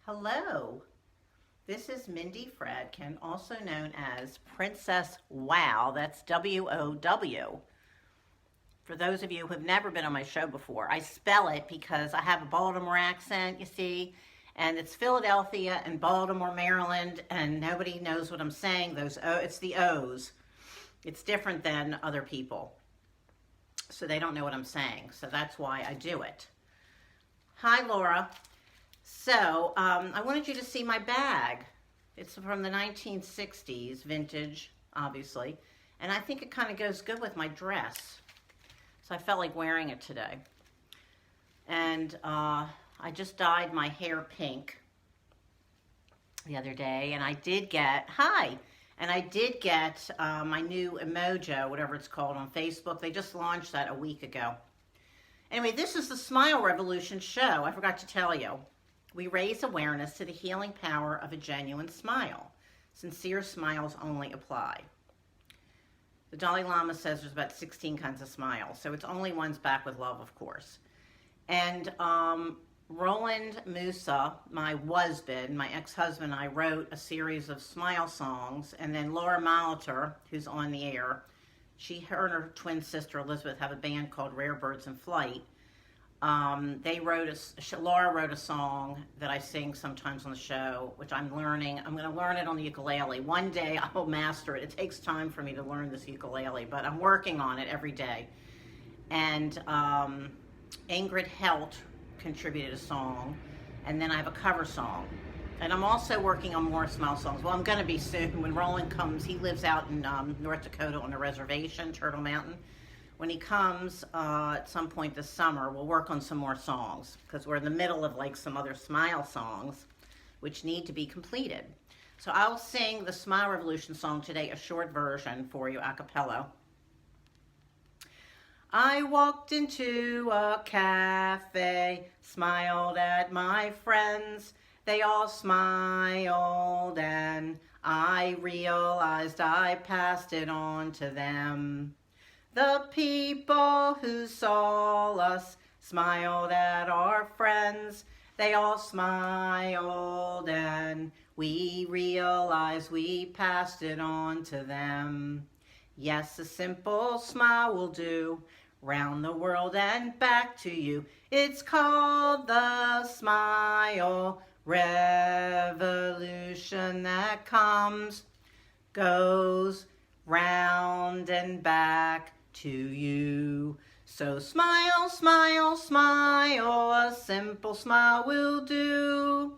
Hello, this is Mindy Fradkin, also known as Princess Wow. That's WOW. For those of you who have never been on my show before, I spell it because I have a Baltimore accent, you see, and it's Philadelphia and Baltimore, Maryland, and nobody knows what I'm saying. It's the O's. It's different than other people, so they don't know what I'm saying. So that's why I do it. Hi, Laura. So, I wanted you to see my bag. It's from the 1960s, vintage, obviously. And I think it kind of goes good with my dress. So I felt like wearing it today. And I just dyed my hair pink the other day. And I did get, my new Emojo, whatever it's called, on Facebook. They just launched that a week ago. Anyway, this is the Smile Revolution show. I forgot to tell you. We raise awareness to the healing power of a genuine smile. Sincere smiles only apply. The Dalai Lama says there's about 16 kinds of smiles, so it's only ones back with love, of course. And Roland Musa, my husband, my ex-husband, and I wrote a series of smile songs, and then Laura Molitor, who's on the air, her and her twin sister Elizabeth have a band called Rare Birds in Flight. Laura wrote a song that I sing sometimes on the show, which I'm learning. I'm going to learn it on the ukulele. One day I will master it. It takes time for me to learn this ukulele, but I'm working on it every day. And Ingrid Helt contributed a song, and then I have a cover song. And I'm also working on more smile songs. Well, I'm going to be soon. When Roland comes, he lives out in North Dakota on a reservation, Turtle Mountain. When he comes at some point this summer, we'll work on some more songs because we're in the middle of like some other smile songs which need to be completed. So I'll sing the Smile Revolution song today, a short version for you a cappella. I walked into a cafe, smiled at my friends. They all smiled and I realized I passed it on to them. The people who saw us smiled at our friends. They all smiled and we realized we passed it on to them. Yes, a simple smile will do, round the world and back to you. It's called the Smile Revolution that comes, goes round and back to you. So smile, smile, smile, a simple smile will do.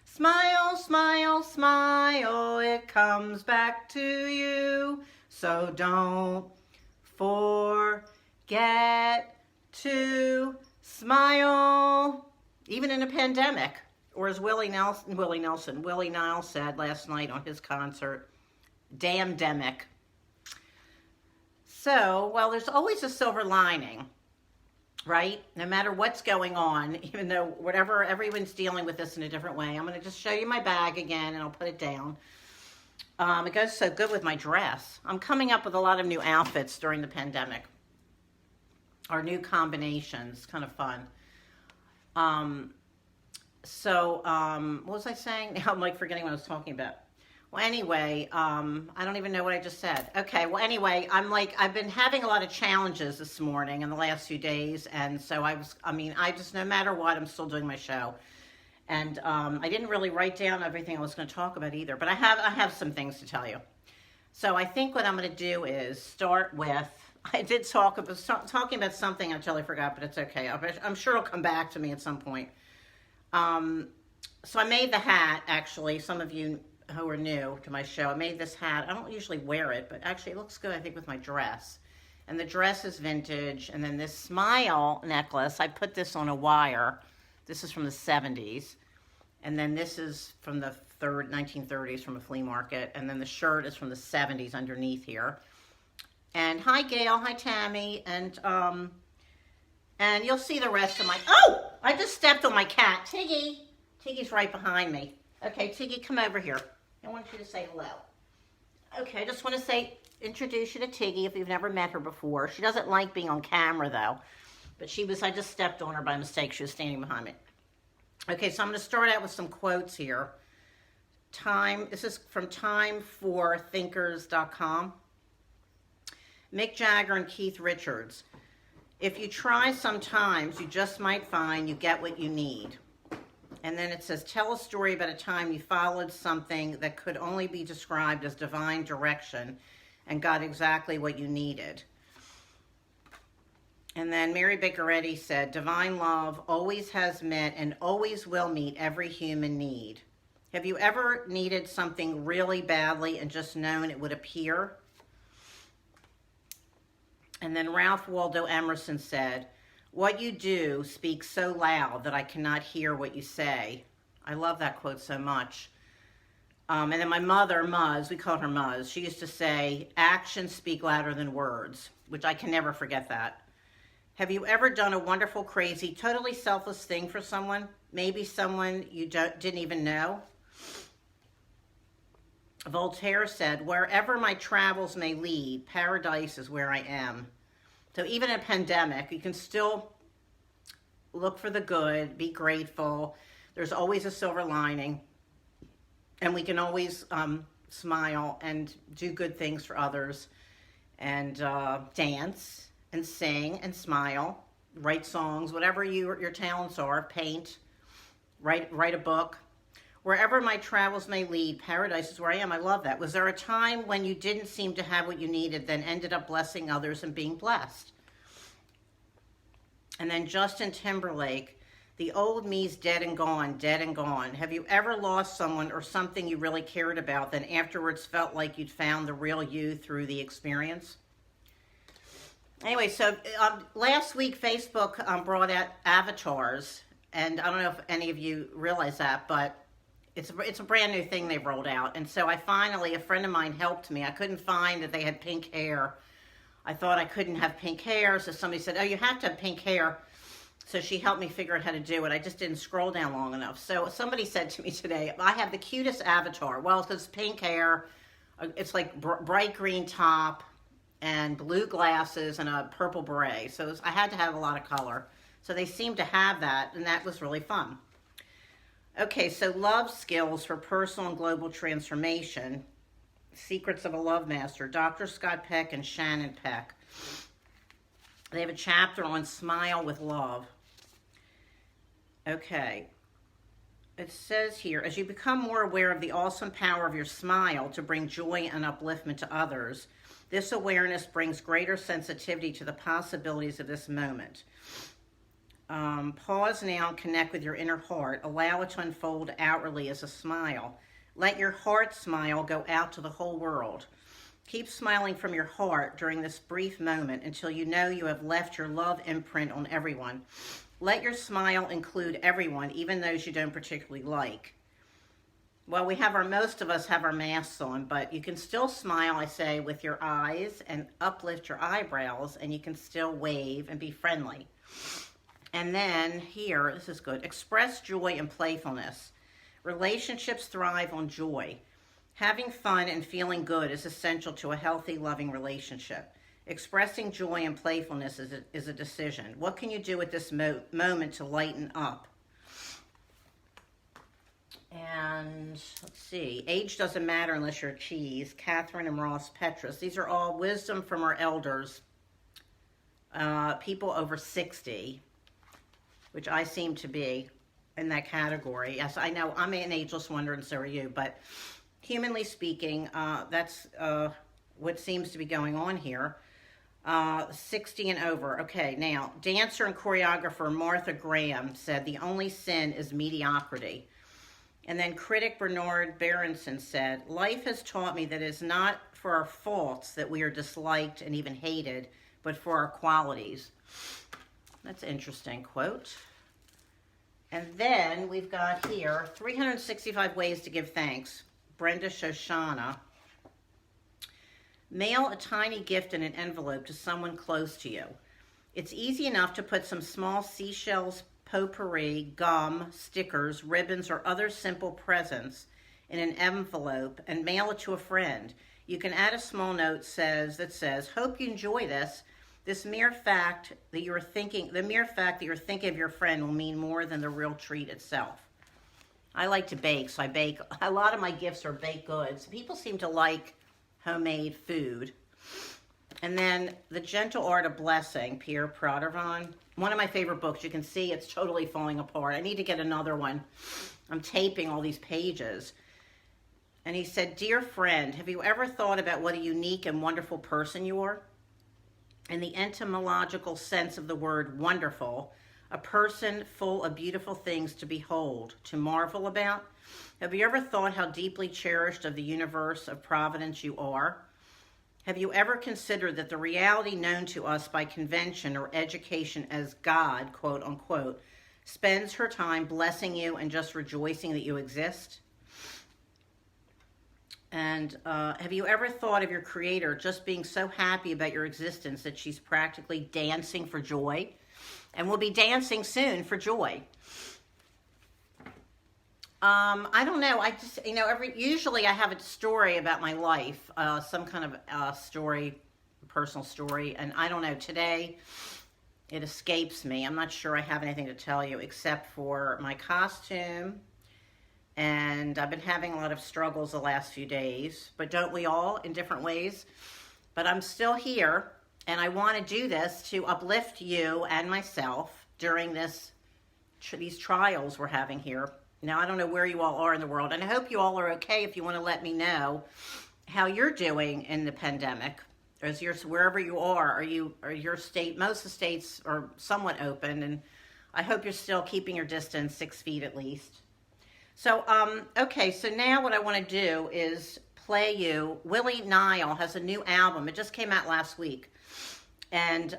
Smile, smile, smile, it comes back to you. So don't forget to smile, even in a pandemic. Or as Willie Niles said last night on his concert, damn-demic. So, well, there's always a silver lining, right? No matter what's going on, even though whatever, everyone's dealing with this in a different way. I'm going to just show you my bag again, and I'll put it down. It goes so good with my dress. I'm coming up with a lot of new outfits during the pandemic. Our new combinations, kind of fun. What was I saying? Now I'm like forgetting what I was talking about. Well, anyway, I don't even know what I just said. Okay, well, anyway, I've been having a lot of challenges this morning and the last few days, and so no matter what, I'm still doing my show. And I didn't really write down everything I was going to talk about either, but I have some things to tell you. So I think what I'm going to do is start with, I did talking about something I totally forgot, but it's okay. I'm sure it'll come back to me at some point. So I made the hat, actually. Some of you who are new to my show, I made this hat. I don't usually wear it, but actually it looks good, I think, with my dress. And the dress is vintage. And then this smile necklace, I put this on a wire. This is from the 70s. And then this is from the 1930s from a flea market. And then the shirt is from the 70s underneath here. And hi, Gail. Hi, Tammy. And you'll see the rest of my... Oh! I just stepped on my cat. Tiggy. Tiggy's right behind me. Okay, Tiggy, come over here. I want you to say hello. Okay, I just want to introduce you to Tiggy if you've never met her before. She doesn't like being on camera, though. But I just stepped on her by mistake. She was standing behind me. Okay, so I'm going to start out with some quotes here. This is from timeforthinkers.com. Mick Jagger and Keith Richards. If you try sometimes, you just might find you get what you need. And then it says, tell a story about a time you followed something that could only be described as divine direction and got exactly what you needed. And then Mary Baker Eddy said, divine love always has met and always will meet every human need. Have you ever needed something really badly and just known it would appear? And then Ralph Waldo Emerson said, what you do speaks so loud that I cannot hear what you say. I love that quote so much. And then my mother, Muzz, we called her Muzz, she used to say, actions speak louder than words, which I can never forget that. Have you ever done a wonderful, crazy, totally selfless thing for someone? Maybe someone you didn't even know? Voltaire said, wherever my travels may lead, paradise is where I am. So even in a pandemic, you can still look for the good, be grateful. There's always a silver lining. And we can always smile and do good things for others. And dance and sing and smile. Write songs, whatever your talents are. Paint. Write a book. Wherever my travels may lead, paradise is where I am. I love that. Was there a time when you didn't seem to have what you needed, then ended up blessing others and being blessed? And then Justin Timberlake, the old me's dead and gone, dead and gone. Have you ever lost someone or something you really cared about, then afterwards felt like you'd found the real you through the experience? Anyway, so last week Facebook brought out avatars, and I don't know if any of you realize that, but it's a brand new thing they've rolled out. And so a friend of mine helped me. I couldn't find that they had pink hair. I thought I couldn't have pink hair, so somebody said, oh, you have to have pink hair. So she helped me figure out how to do it. I just didn't scroll down long enough. So somebody said to me today, I have the cutest avatar. Well, it's pink hair. It's like bright green top and blue glasses and a purple beret. So I had to have a lot of color. So they seemed to have that, and that was really fun. Okay, so love skills for personal and global transformation. Secrets of a Love Master. Dr. Scott Peck and Shannon Peck. They have a chapter on smile with love. Okay. It says here, as you become more aware of the awesome power of your smile to bring joy and upliftment to others, this awareness brings greater sensitivity to the possibilities of this moment. Pause now and connect with your inner heart. Allow it to unfold outwardly as a smile. Let your heart smile go out to the whole world. Keep smiling from your heart during this brief moment until you know you have left your love imprint on everyone. Let your smile include everyone, even those you don't particularly like. Well, most of us have our masks on, but you can still smile, I say, with your eyes and uplift your eyebrows, and you can still wave and be friendly. And then here, this is good, express joy and playfulness. Relationships thrive on joy. Having fun and feeling good is essential to a healthy, loving relationship. Expressing joy and playfulness is a decision. What can you do at this moment to lighten up? And let's see, age doesn't matter unless you're a cheese. Catherine and Ross Petras. These are all wisdom from our elders, people over 60, which I seem to be in that category. Yes, I know I'm an ageless wonder, and so are you, but humanly speaking, that's what seems to be going on here. 60 and over. Okay, now, dancer and choreographer Martha Graham said, the only sin is mediocrity. And then critic Bernard Berenson said, life has taught me that it is not for our faults that we are disliked and even hated, but for our qualities. That's an interesting quote. And then we've got here 365 ways to give thanks. Brenda Shoshana. Mail a tiny gift in an envelope to someone close to you. It's easy enough to put some small seashells, potpourri, gum, stickers, ribbons, or other simple presents in an envelope and mail it to a friend. You can add a small note that says, hope you enjoy this. This mere fact that you're thinking, the mere fact that you're thinking of your friend will mean more than the real treat itself. I like to bake, so I bake. A lot of my gifts are baked goods. People seem to like homemade food. And then The Gentle Art of Blessing, Pierre Pradervan. One of my favorite books. You can see it's totally falling apart. I need to get another one. I'm taping all these pages. And he said, "Dear friend, have you ever thought about what a unique and wonderful person you are? In the etymological sense of the word wonderful, a person full of beautiful things to behold, to marvel about. Have you ever thought how deeply cherished of the universe of providence you are? Have you ever considered that the reality known to us by convention or education as God, quote unquote, spends her time blessing you and just rejoicing that you exist? And have you ever thought of your Creator just being so happy about your existence that she's practically dancing for joy? And will be dancing soon for joy." I don't know. I just, usually I have a story about my life, some kind of story, personal story. And I don't know, today it escapes me. I'm not sure I have anything to tell you except for my costume. And I've been having a lot of struggles the last few days, but don't we all, in different ways? But I'm still here, and I want to do this to uplift you and myself during these trials we're having here. Now, I don't know where you all are in the world, and I hope you all are okay. If you want to let me know how you're doing in the pandemic, wherever you are your state, most of the states are somewhat open, and I hope you're still keeping your distance, 6 feet at least. So, okay, so now what I want to do is play you. Willie Nile has a new album. It just came out last week. And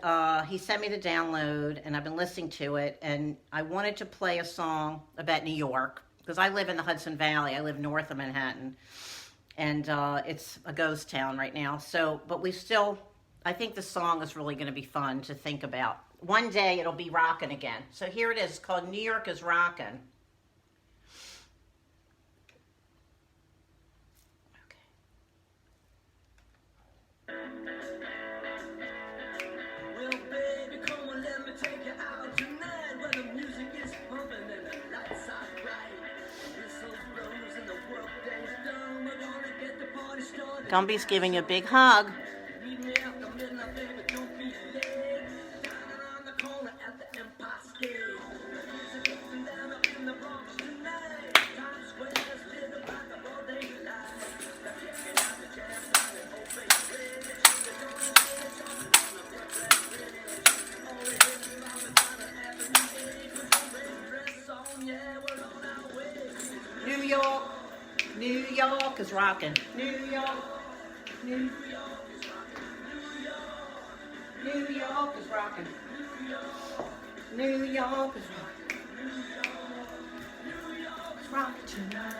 he sent me the download, and I've been listening to it. And I wanted to play a song about New York, because I live in the Hudson Valley. I live north of Manhattan. And it's a ghost town right now. So, but I think the song is really going to be fun to think about. One day it'll be rockin' again. So here it is. It's called New York is Rockin'. Gumby's giving you a big hug. New York is rocking. New York is rocking. New York is rocking. It's rocking tonight.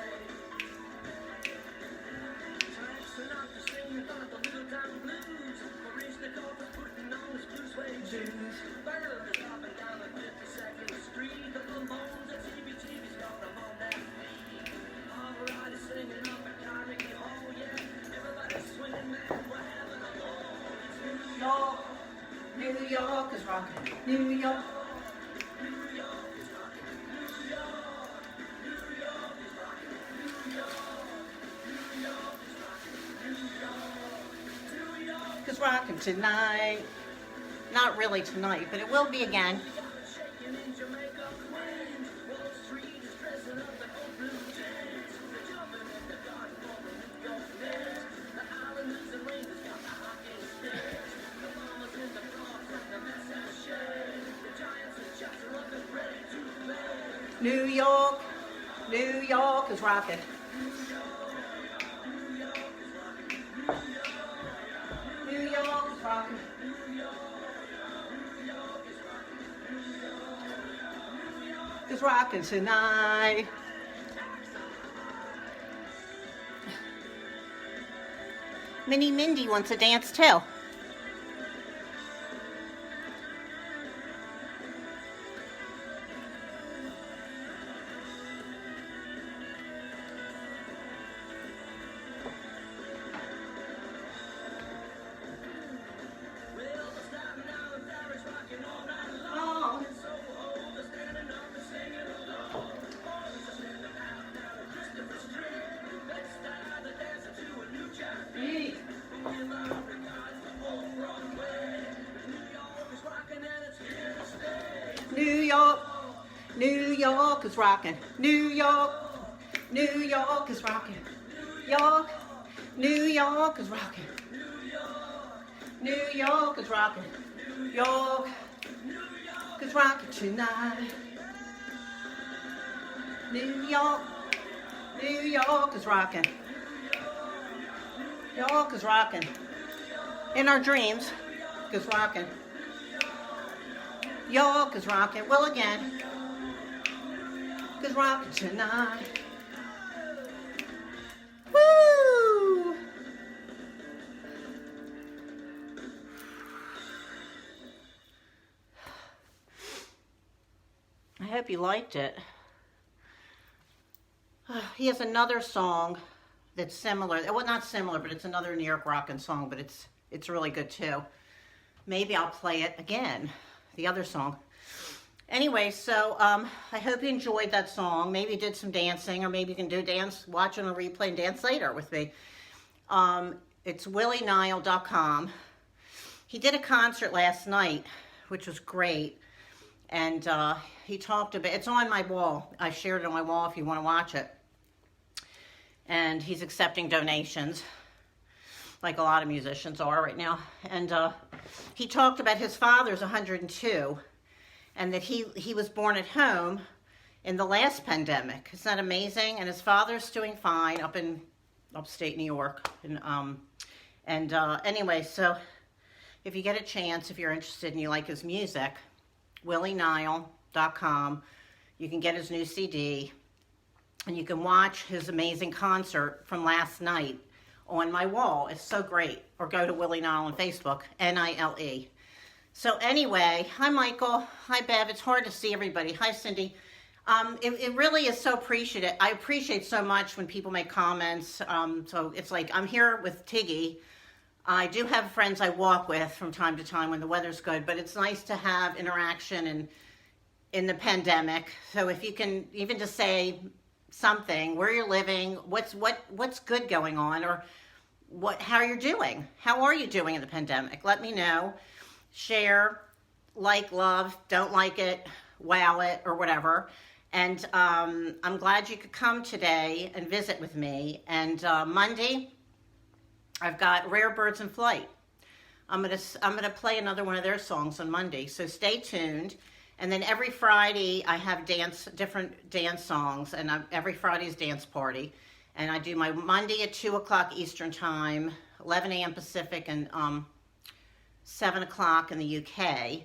New York is rocking. New York. Is rocking tonight. Not really tonight, but it will be again. New York is rocking. New York is rocking. It's rocking tonight. Mini Mindy wants to dance too. York is rocking. New York. New York is rocking. York. New York is rocking. New York is rocking. York is rocking tonight. New York. New York is rocking. York is rocking. In our dreams, is rocking. York is rocking. Well, again, is rocking tonight. Woo! I hope you liked it. He has another song that's similar. Well, not similar, but it's another New York rockin' song, but it's really good too. Maybe I'll play it again, the other song. Anyway, so I hope you enjoyed that song. Maybe you did some dancing, or maybe you can do dance, watch on a replay and dance later with me. It's willienile.com. He did a concert last night, which was great. And he talked about, it's on my wall. I shared it on my wall if you want to watch it. And he's accepting donations, like a lot of musicians are right now. And he talked about his father's 102, and that he was born at home in the last pandemic. Isn't that amazing? And his father's doing fine up in upstate New York. And anyway, so if you get a chance, if you're interested and you like his music, willienile.com. You can get his new CD, and you can watch his amazing concert from last night on my wall. It's so great. Or go to Willie Nile on Facebook, Nile. So anyway, hi Michael, hi Bev. It's hard to see everybody. Hi Cindy. It really is so appreciated. I appreciate so much when people make comments. So it's like I'm here with Tiggy. I do have friends I walk with from time to time when the weather's good, but it's nice to have interaction and in the pandemic. So if you can even just say something, where you're living, what's good going on, or how you're doing. How are you doing in the pandemic? Let me know. Share, like, love, don't like it, wow it, or whatever. And I'm glad you could come today and visit with me. And Monday, I've got Rare Birds in Flight. I'm gonna play another one of their songs on Monday, so stay tuned. And then every Friday I have different dance songs, and every Friday's dance party. And I do my Monday at 2 o'clock Eastern Time, 11 a.m. Pacific, and 7 o'clock in the UK.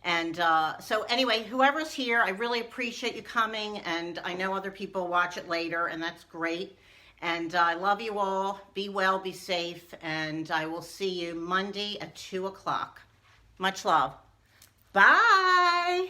And so anyway, whoever's here, I really appreciate you coming, and I know other people watch it later, and that's great. And I love you all. Be well, be safe, and I will see you Monday at 2 o'clock. Much love. Bye.